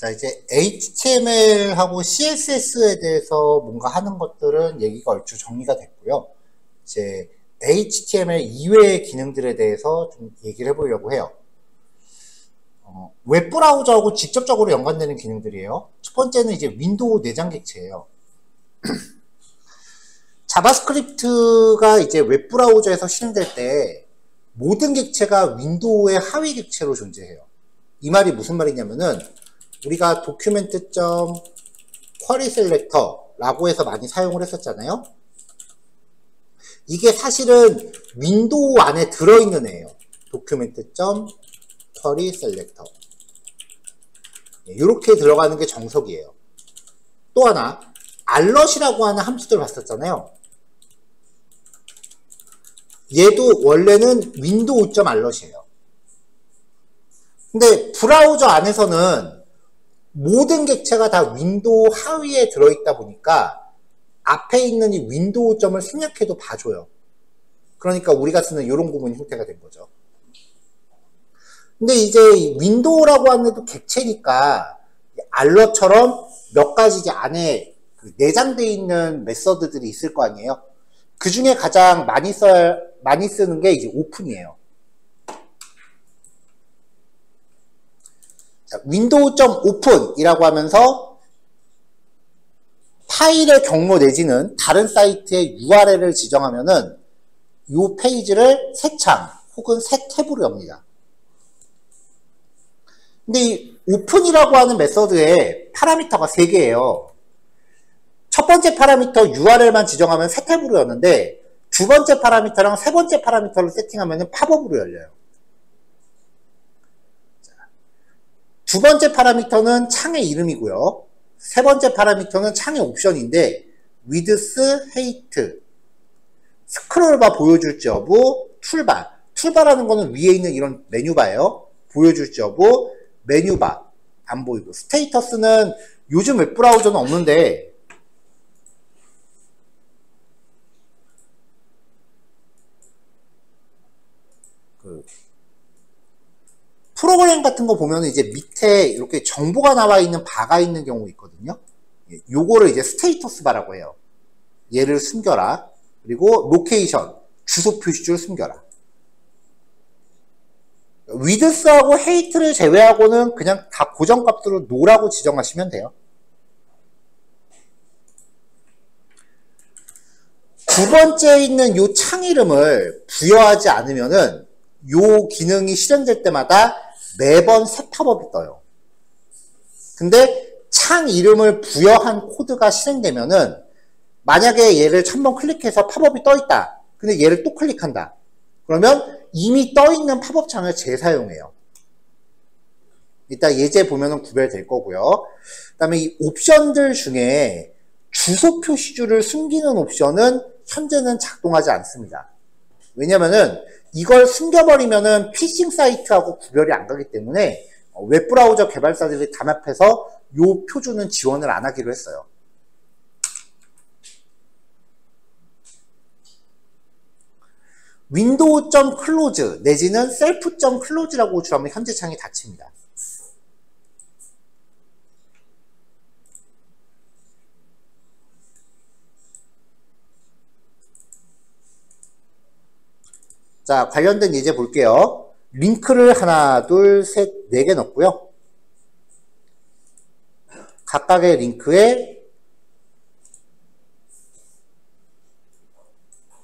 자, 이제 HTML하고 CSS에 대해서 뭔가 하는 것들은 얘기가 얼추 정리가 됐고요. 이제 HTML 이외의 기능들에 대해서 좀 얘기를 해보려고 해요. 웹브라우저하고 직접적으로 연관되는 기능들이에요. 첫 번째는 이제 윈도우 내장 객체예요. 자바스크립트가 이제 웹브라우저에서 실행될 때 모든 객체가 윈도우의 하위 객체로 존재해요. 이 말이 무슨 말이냐면은 우리가 document.querySelector라고 해서 많이 사용을 했었잖아요. 이게 사실은 윈도우 안에 들어있는 애예요. document.querySelector. 이렇게 들어가는 게 정석이에요. 또 하나, 알럿이라고 하는 함수들 봤었잖아요. 얘도 원래는 윈도우.알럿이에요. 근데 브라우저 안에서는 모든 객체가 다 윈도우 하위에 들어있다 보니까 앞에 있는 이 윈도우 점을 생략해도 봐줘요. 그러니까 우리가 쓰는 이런 구문 형태가 된 거죠. 근데 이제 윈도우라고 하는 것도 객체니까 알럿처럼 몇 가지 이제 안에 내장되어 있는 메서드들이 있을 거 아니에요. 그 중에 가장 많이 쓰는 게 이제 오픈이에요. 윈도우.open이라고 하면서 파일의 경로 내지는 다른 사이트의 URL을 지정하면은 이 페이지를 새 창 혹은 새 탭으로 엽니다. 근데 이 오픈이라고 하는 메서드에 파라미터가 3개예요. 첫 번째 파라미터 URL만 지정하면 새 탭으로 였는데 두 번째 파라미터랑 세 번째 파라미터를 세팅하면 팝업으로 열려요. 두 번째 파라미터는 창의 이름이고요. 세 번째 파라미터는 창의 옵션인데 width, height, 스크롤바 보여줄지 여부, 툴바. 툴바라는 거는 위에 있는 이런 메뉴바예요. 보여줄지 여부, 메뉴바 안 보이고, 스테이터스는 요즘 웹브라우저는 없는데 프로그램 같은 거 보면 이제 밑에 이렇게 정보가 나와 있는 바가 있는 경우 있거든요. 요거를 이제 스테이터스 바라고 해요. 얘를 숨겨라. 그리고 로케이션, 주소 표시줄 숨겨라. 위드스하고 헤이트를 제외하고는 그냥 다 고정값으로 노라고 지정하시면 돼요. 두 번째 있는 요 창 이름을 부여하지 않으면은 요 기능이 실행될 때마다 매번 새 팝업이 떠요. 근데 창 이름을 부여한 코드가 실행되면은 만약에 얘를 1000번 클릭해서 팝업이 떠 있다. 근데 얘를 또 클릭한다. 그러면 이미 떠 있는 팝업 창을 재사용해요. 이따 예제 보면은 구별될 거고요. 그다음에 이 옵션들 중에 주소 표시줄을 숨기는 옵션은 현재는 작동하지 않습니다. 왜냐면은 이걸 숨겨버리면은 피싱 사이트하고 구별이 안 가기 때문에 웹브라우저 개발사들이 담합해서 요 표준은 지원을 안 하기로 했어요. window.close 내지는 self.close라고 주하면 현재 창이 닫힙니다. 자, 관련된 예제 볼게요. 링크를 하나, 둘, 셋, 4개 넣고요. 각각의 링크에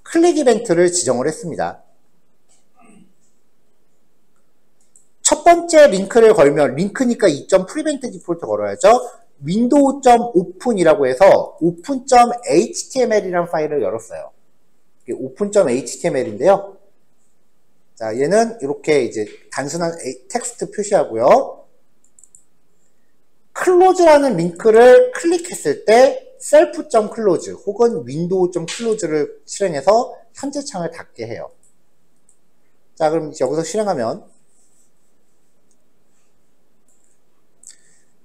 클릭 이벤트를 지정을 했습니다. 첫 번째 링크를 걸면 링크니까 prevent 디폴트 걸어야죠. window.open이라고 해서 open.html이라는 파일을 열었어요. 이게 open.html인데요. 자, 얘는 이렇게 이제 단순한 텍스트 표시하고요. close라는 링크를 클릭했을 때 self.close 혹은 window.close를 실행해서 현재 창을 닫게 해요. 자, 그럼 여기서 실행하면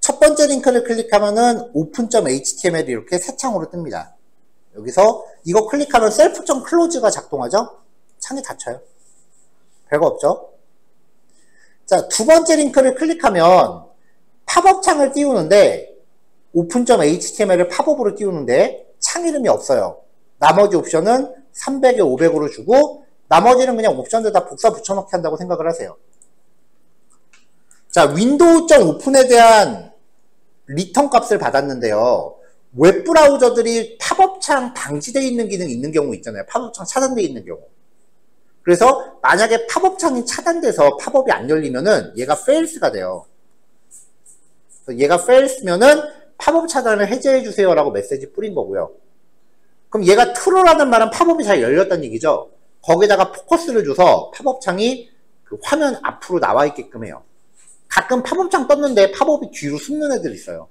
첫 번째 링크를 클릭하면은 open.html이 이렇게 새 창으로 뜹니다. 여기서 이거 클릭하면 self.close가 작동하죠? 창이 닫혀요. 별거 없죠? 자, 두 번째 링크를 클릭하면 팝업 창을 띄우는데 open.html을 팝업으로 띄우는데 창 이름이 없어요. 나머지 옵션은 300에 500으로 주고 나머지는 그냥 옵션들 다 복사 붙여넣기 한다고 생각을 하세요. 자, 윈도우.오픈에 대한 리턴 값을 받았는데요. 웹브라우저들이 팝업창 방지되어 있는 기능이 있는 경우 있잖아요. 팝업창 차단되어 있는 경우. 그래서 만약에 팝업창이 차단돼서 팝업이 안 열리면은 얘가 fails가 돼요. 그래서 얘가 fails면은 팝업 차단을 해제해 주세요 라고 메시지 뿌린 거고요. 그럼 얘가 true라는 말은 팝업이 잘 열렸다는 얘기죠. 거기다가 포커스를 줘서 팝업창이 그 화면 앞으로 나와 있게끔 해요. 가끔 팝업창 떴는데 팝업이 뒤로 숨는 애들 있어요.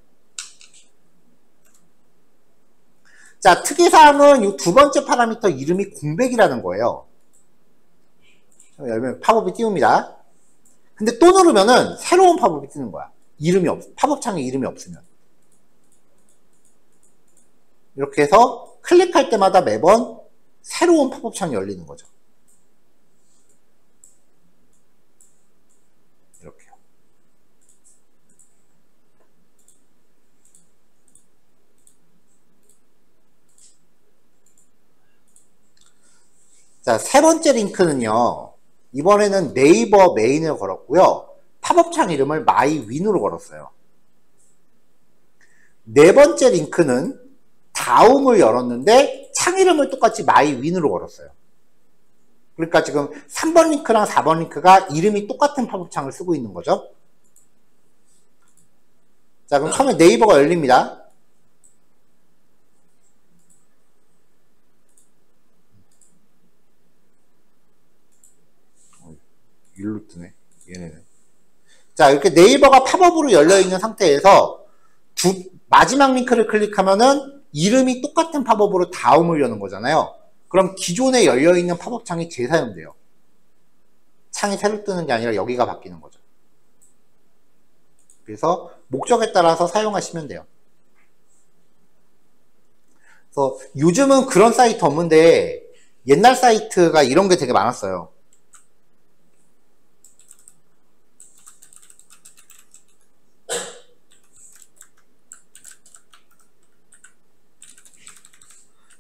자, 특이사항은 이 두 번째 파라미터 이름이 공백이라는 거예요. 열면 팝업이 띄웁니다. 근데 또 누르면은 새로운 팝업이 뜨는 거야. 팝업창에 이름이 없으면. 이렇게 해서 클릭할 때마다 매번 새로운 팝업창이 열리는 거죠. 이렇게요. 자, 세 번째 링크는요. 이번에는 네이버 메인을 걸었고요. 팝업창 이름을 마이윈으로 걸었어요. 네 번째 링크는 다음을 열었는데 창 이름을 똑같이 마이윈으로 걸었어요. 그러니까 지금 3번 링크랑 4번 링크가 이름이 똑같은 팝업창을 쓰고 있는 거죠. 자, 그럼 처음에 네이버가 열립니다. 일로 뜨네, 얘네는. 자, 이렇게 네이버가 팝업으로 열려있는 상태에서 마지막 링크를 클릭하면은 이름이 똑같은 팝업으로 다음을 여는 거잖아요. 그럼 기존에 열려있는 팝업창이 재사용돼요. 창이 새로 뜨는 게 아니라 여기가 바뀌는 거죠. 그래서 목적에 따라서 사용하시면 돼요. 그래서 요즘은 그런 사이트 없는데 옛날 사이트가 이런 게 되게 많았어요.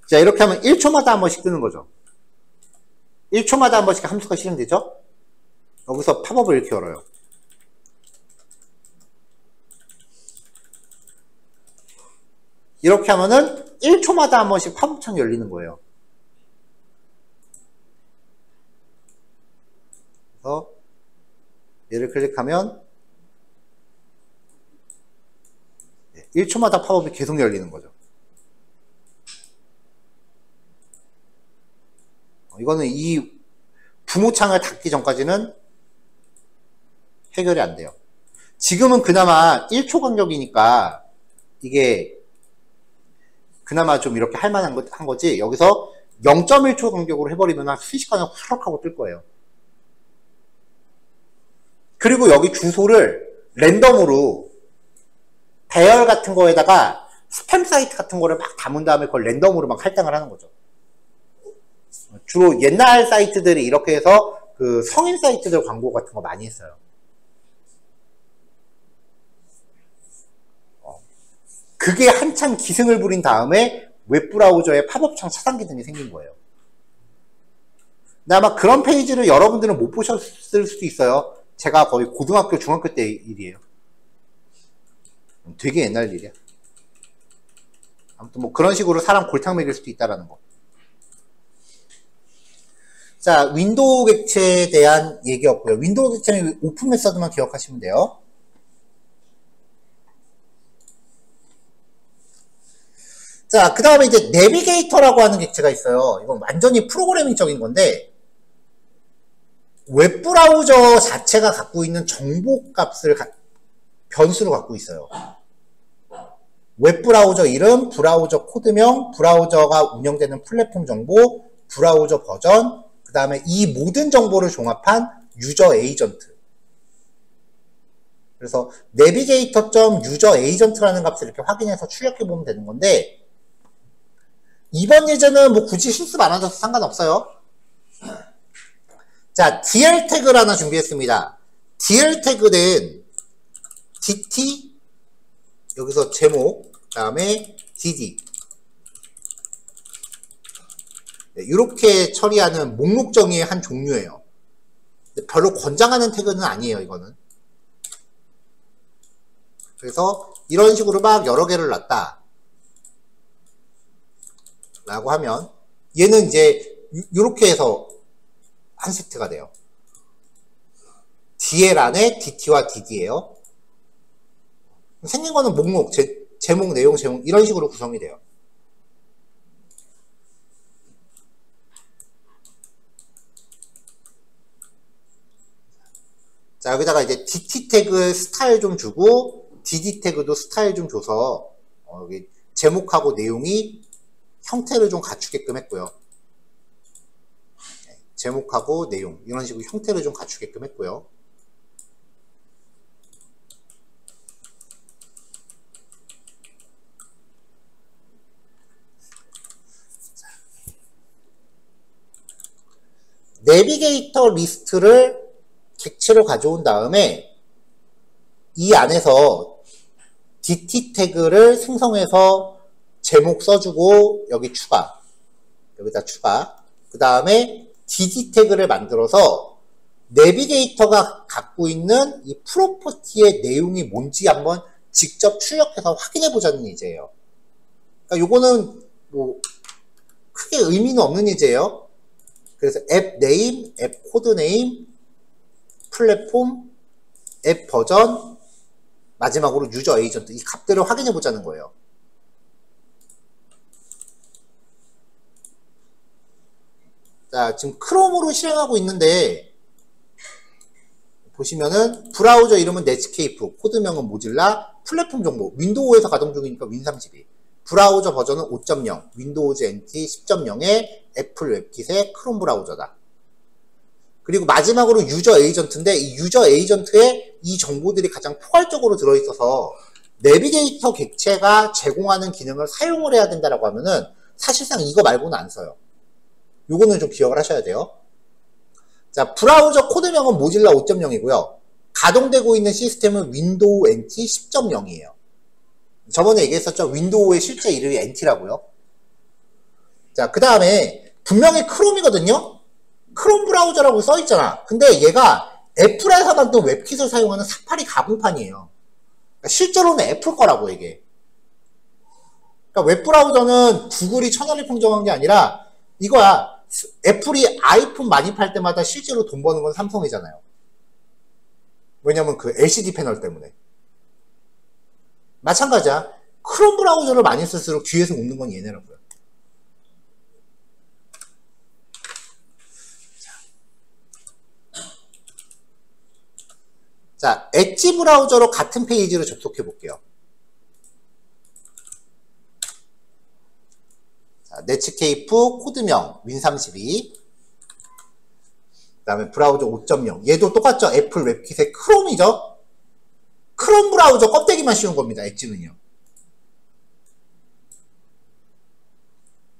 자, 이렇게 하면 1초마다 한 번씩 뜨는 거죠. 1초마다 한 번씩 함수가 실행되죠? 여기서 팝업을 이렇게 열어요. 이렇게 하면은 1초마다 한 번씩 팝업창이 열리는 거예요. 그래서 얘를 클릭하면 1초마다 팝업이 계속 열리는 거죠. 이거는 이 부모창을 닫기 전까지는 해결이 안 돼요. 지금은 그나마 1초 간격이니까 이게 그나마 좀 이렇게 할 만한 한 거지, 여기서 0.1초 간격으로 해버리면 순식간에 후루룩 하고 뜰 거예요. 그리고 여기 주소를 랜덤으로 배열 같은 거에다가 스팸 사이트 같은 거를 막 담은 다음에 그걸 랜덤으로 막 할당을 하는 거죠. 주로 옛날 사이트들이 이렇게 해서 그 성인 사이트들 광고 같은 거 많이 했어요. 그게 한참 기승을 부린 다음에 웹브라우저에 팝업창 차단 기능이 생긴 거예요. 근데 아마 그런 페이지를 여러분들은 못 보셨을 수도 있어요. 제가 거의 고등학교, 중학교 때 일이에요. 되게 옛날 일이야. 아무튼 뭐 그런 식으로 사람 골탕 먹일 수도 있다라는 거. 자, 윈도우 객체에 대한 얘기였고요. 윈도우 객체는 오픈 메서드만 기억하시면 돼요. 자, 그 다음에 이제 내비게이터라고 하는 객체가 있어요. 이건 완전히 프로그래밍적인 건데, 웹브라우저 자체가 갖고 있는 정보값을 변수로 갖고 있어요. 웹브라우저 이름, 브라우저 코드명, 브라우저가 운영되는 플랫폼 정보, 브라우저 버전, 그 다음에 이 모든 정보를 종합한 유저 에이전트. 그래서 navigator.useragent라는 값을 이렇게 확인해서 출력해 보면 되는 건데, 이번 예제는 뭐 굳이 실습 안 하셔도 상관없어요. 자, dl 태그를 하나 준비했습니다. dl DT, 여기서 제목, 그 다음에 DD. 이렇게 처리하는 목록 정의의 한 종류예요. 별로 권장하는 태그는 아니에요, 이거는. 그래서 이런 식으로 막 여러 개를 놨다 라고 하면 얘는 이제 이렇게 해서 한 세트가 돼요. DL 안에 DT와 DD예요. 생긴 거는 목록, 제목, 내용, 제목 이런 식으로 구성이 돼요. 자, 여기다가 이제 DT 태그 스타일 좀 주고 DD 태그도 스타일 좀 줘서 여기 제목하고 내용이 형태를 좀 갖추게끔 했고요. 제목하고 내용 이런 식으로 형태를 좀 갖추게끔 했고요. 내비게이터 리스트를 객체로 가져온 다음에 이 안에서 DT 태그를 생성해서 제목 써주고 여기 추가, 여기다 추가, 그 다음에 DD 태그를 만들어서 내비게이터가 갖고 있는 이 프로퍼티의 내용이 뭔지 한번 직접 출력해서 확인해 보자는 예제예요. 그러니까 요거는 뭐 크게 의미는 없는 예제예요. 그래서 앱 네임, 앱 코드 네임, 플랫폼, 앱 버전, 마지막으로 유저 에이전트 이 값들을 확인해 보자는 거예요. 자, 지금 크롬으로 실행하고 있는데 보시면은 브라우저 이름은 넷스케이프, 코드명은 모질라, 플랫폼 정보 윈도우에서 가동 중이니까 윈32, 브라우저 버전은 5.0, 윈도우즈 NT 10.0의 애플 웹킷의 크롬 브라우저다. 그리고 마지막으로 유저 에이전트인데 이 유저 에이전트에 이 정보들이 가장 포괄적으로 들어있어서 내비게이터 객체가 제공하는 기능을 사용을 해야 된다라고 하면은 사실상 이거 말고는 안 써요. 요거는 좀 기억을 하셔야 돼요. 자, 브라우저 코드명은 모질라 5.0이고요. 가동되고 있는 시스템은 윈도우 NT 10.0이에요. 저번에 얘기했었죠. 윈도우의 실제 이름이 NT라고요. 자, 그 다음에 분명히 크롬이거든요. 크롬 브라우저라고 써있잖아. 근데 얘가 애플에서 만든 웹킷을 사용하는 사파리 가공판이에요. 그러니까 실제로는 애플 거라고 이게. 그러니까 웹브라우저는 구글이 천하를 평정한 게 아니라 이거야. 애플이 아이폰 많이 팔 때마다 실제로 돈 버는 건 삼성이잖아요. 왜냐면 그 LCD 패널 때문에. 마찬가지야. 크롬 브라우저를 많이 쓸수록 뒤에서 웃는 건 얘네라고요. 자, 엣지 브라우저로 같은 페이지를 접속해 볼게요. 자, 넷스케이프 코드명 윈32, 그 다음에 브라우저 5.0 얘도 똑같죠. 애플 웹킷의 크롬이죠. 크롬 브라우저 껍데기만 씌운 겁니다. 엣지는요.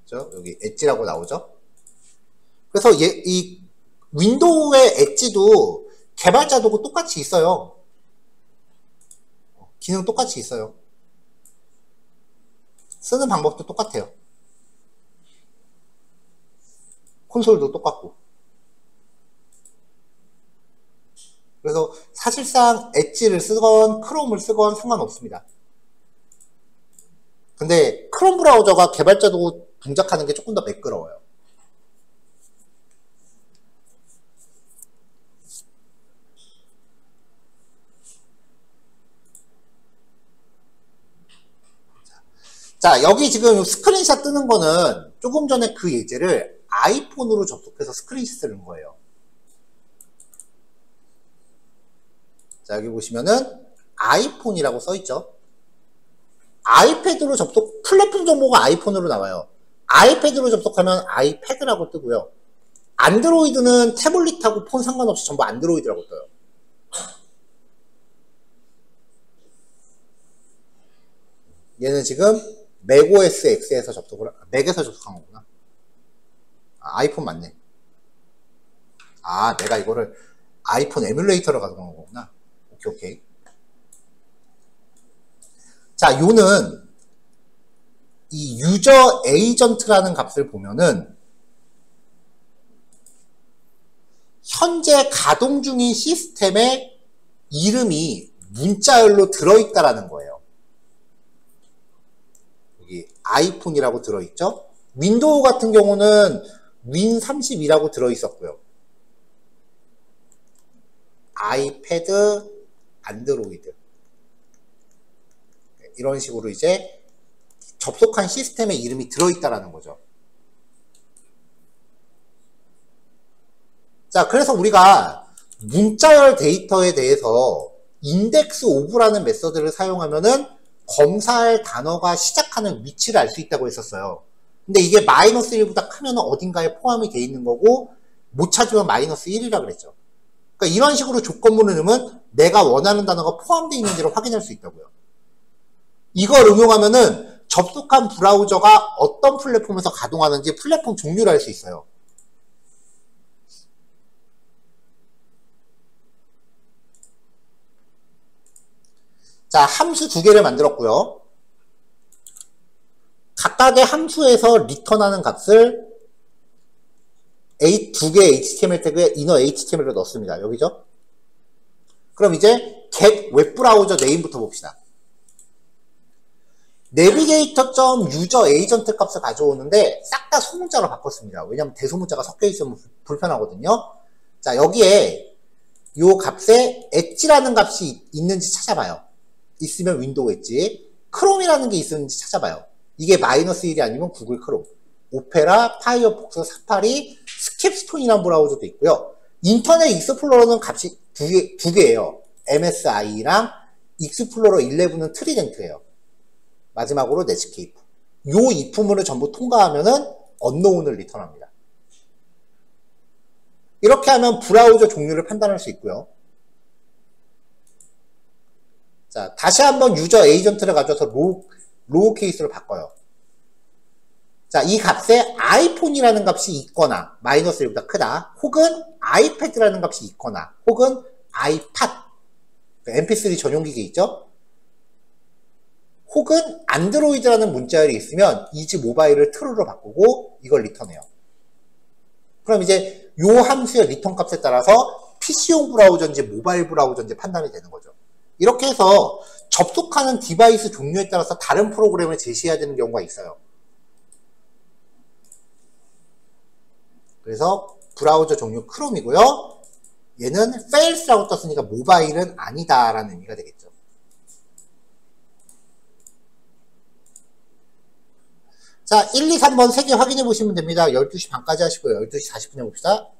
그렇죠? 여기 엣지라고 나오죠. 그래서 이 윈도우의 엣지도 개발자도 똑같이 있어요. 기능 똑같이 있어요. 쓰는 방법도 똑같아요. 콘솔도 똑같고. 그래서 사실상 엣지를 쓰건 크롬을 쓰건 상관없습니다. 근데 크롬 브라우저가 개발자도 동작하는 게 조금 더 매끄러워요. 자, 여기 지금 스크린샷 뜨는 거는 조금 전에 그 예제를 아이폰으로 접속해서 스크린샷 쓰는 거예요. 자, 여기 보시면은 아이폰이라고 써있죠. 아이패드로 접속, 플랫폼 정보가 아이폰으로 나와요. 아이패드로 접속하면 아이패드라고 뜨고요. 안드로이드는 태블릿하고 폰 상관없이 전부 안드로이드라고 떠요. 얘는 지금 맥OS X에서 접속을, 맥에서 접속한 거구나. 아, 아이폰 맞네. 아, 내가 이거를 아이폰 에뮬레이터로 가져간 거구나. 오케이, 오케이. 자, 요는 이 유저 에이전트라는 값을 보면은 현재 가동 중인 시스템에 이름이 문자열로 들어있다라는 거예요. 여기 아이폰이라고 들어있죠? 윈도우 같은 경우는 윈32라고 들어있었고요. 아이패드, 안드로이드. 이런 식으로 이제 접속한 시스템에 이름이 들어있다라는 거죠. 자, 그래서 우리가 문자열 데이터에 대해서 인덱스 오브라는 메서드를 사용하면은 검사할 단어가 시작하는 위치를 알 수 있다고 했었어요. 근데 이게 마이너스 1보다 크면 어딘가에 포함이 돼 있는 거고 못 찾으면 마이너스 1이라 그랬죠. 그러니까 이런 식으로 조건문을 넣으면 내가 원하는 단어가 포함되어 있는지를 확인할 수 있다고요. 이걸 응용하면은 접속한 브라우저가 어떤 플랫폼에서 가동하는지 플랫폼 종류를 알 수 있어요. 자, 함수 두 개를 만들었고요. 각각의 함수에서 리턴하는 값을 두 개의 HTML 태그에 inner HTML을 넣습니다. 여기죠? 그럼 이제 get 웹브라우저 네임부터 봅시다. navigator.user_agent 값을 가져오는데 싹 다 소문자로 바꿨습니다. 왜냐하면 대소문자가 섞여 있으면 불편하거든요. 자, 여기에 이 값에 엣지라는 값이 있는지 찾아봐요. 있으면 윈도우 엣지, 크롬이라는 게 있는지 찾아봐요. 이게 마이너스 1이 아니면 구글 크롬, 오페라, 파이어폭스, 사파리, 스캡스톤이라는 브라우저도 있고요. 인터넷 익스플로러는 값이 두 개예요. MSI랑 익스플로러 11은 트리덴트예요. 마지막으로 넷스케이프. 요 이품을 전부 통과하면은 언노운을 리턴합니다. 이렇게 하면 브라우저 종류를 판단할 수 있고요. 자, 다시 한번 유저 에이전트를 가져와서 로우 케이스로 바꿔요. 자, 이 값에 아이폰이라는 값이 있거나 마이너스 1보다 크다. 혹은 아이패드라는 값이 있거나 혹은 아이팟, mp3 전용기기 있죠? 혹은 안드로이드라는 문자열이 있으면 이지 모바일을 true로 바꾸고 이걸 리턴해요. 그럼 이제 요 함수의 리턴 값에 따라서 PC용 브라우저인지 모바일 브라우저인지 판단이 되는 거죠. 이렇게 해서 접속하는 디바이스 종류에 따라서 다른 프로그램을 제시해야 되는 경우가 있어요. 그래서 브라우저 종류 크롬이고요. 얘는 fails라고 떴으니까 모바일은 아니다라는 의미가 되겠죠. 자, 1, 2, 3번 3개 확인해 보시면 됩니다. 12시 반까지 하시고요. 12시 40분에 봅시다.